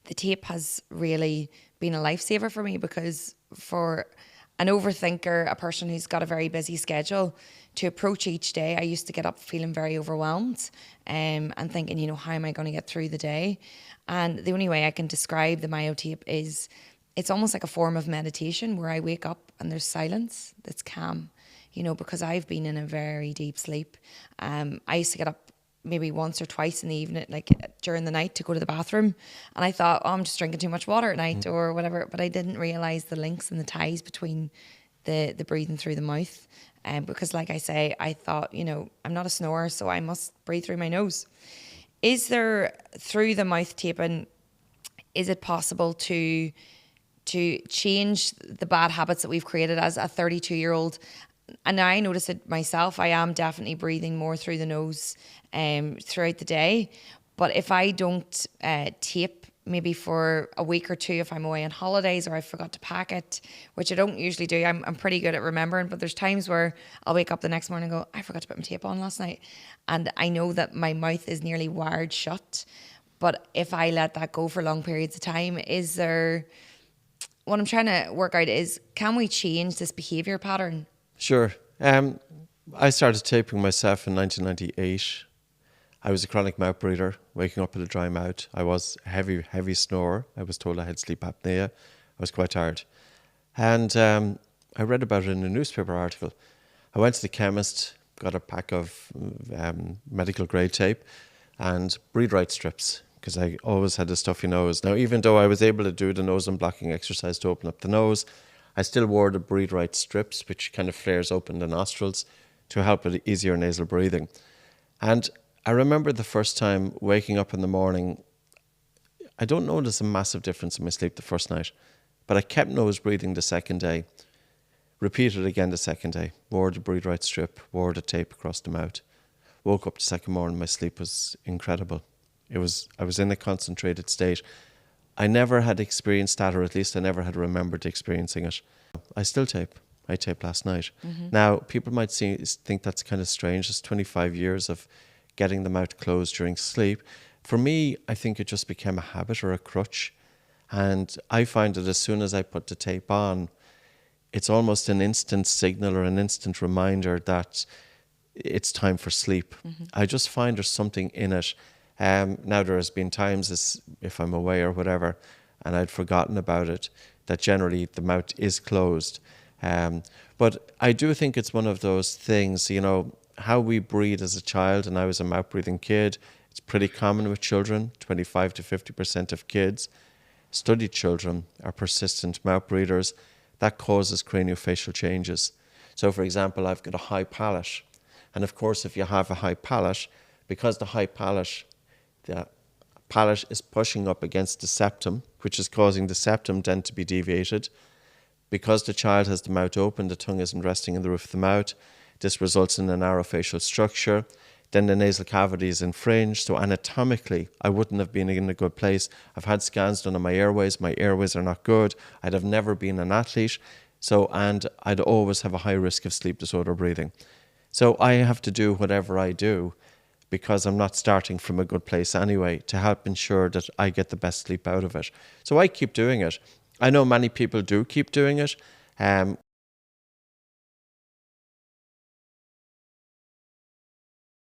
the tape has really been a lifesaver for me, because for an overthinker, a person who's got a very busy schedule, to approach each day, I used to get up feeling very overwhelmed, and thinking, how am I going to get through the day? And the only way I can describe the MyoTape is it's almost like a form of meditation, where I wake up and there's silence that's calm, because I've been in a very deep sleep. I used to get up maybe once or twice in the evening, like during the night, to go to the bathroom. And I thought, I'm just drinking too much water at night or whatever. But I didn't realize the links and the ties between the breathing through the mouth. Because like I say, I thought, I'm not a snorer, so I must breathe through my nose. Is there, through the mouth taping, is it possible to change the bad habits that we've created as a 32-year-old? And I notice it myself. I am definitely breathing more through the nose throughout the day. But if I don't tape, maybe for a week or two, if I'm away on holidays or I forgot to pack it, which I don't usually do, I'm pretty good at remembering. But there's times where I'll wake up the next morning and go, I forgot to put my tape on last night. And I know that my mouth is nearly wired shut. But if I let that go for long periods of time, is there... What I'm trying to work out is, can we change this behaviour pattern? Sure. I started taping myself in 1998. I was a chronic mouth breather, waking up with a dry mouth. I was a heavy snorer. I was told I had sleep apnea. I was quite tired. And I read about it in a newspaper article. I went to the chemist, got a pack of medical grade tape and breathe right strips, because I always had a stuffy nose. Now, even though I was able to do the nose unblocking exercise to open up the nose, I still wore the breathe right strips, which kind of flares open the nostrils to help with easier nasal breathing. And I remember the first time waking up in the morning, I don't notice a massive difference in my sleep the first night, but I kept nose breathing the second day, repeated again the second day, wore the breathe right strip, wore the tape across the mouth. Woke up the second morning, my sleep was incredible. I was in a concentrated state. I never had experienced that, or at least I never had remembered experiencing it. I still tape. I taped last night. Mm-hmm. Now, people might think that's kind of strange. It's 25 years of getting the mouth closed during sleep. For me, I think it just became a habit or a crutch. And I find that as soon as I put the tape on, it's almost an instant signal or an instant reminder that it's time for sleep. Mm-hmm. I just find there's something in it. Now, there has been times, if I'm away or whatever, and I'd forgotten about it, that generally the mouth is closed. But I do think it's one of those things, how we breathe as a child, and I was a mouth-breathing kid. It's pretty common with children. 25 to 50% of kids, studied children, are persistent mouth breathers. That causes craniofacial changes. So, for example, I've got a high palate. And of course, if you have a high palate, because the high palate, the palate is pushing up against the septum, which is causing the septum then to be deviated. Because the child has the mouth open, the tongue isn't resting in the roof of the mouth. This results in a narrow facial structure. Then the nasal cavity is infringed. So anatomically, I wouldn't have been in a good place. I've had scans done on my airways. My airways are not good. I'd have never been an athlete. And I'd always have a high risk of sleep disorder breathing. So I have to do whatever I do, because I'm not starting from a good place anyway, to help ensure that I get the best sleep out of it. So I keep doing it. I know many people do keep doing it.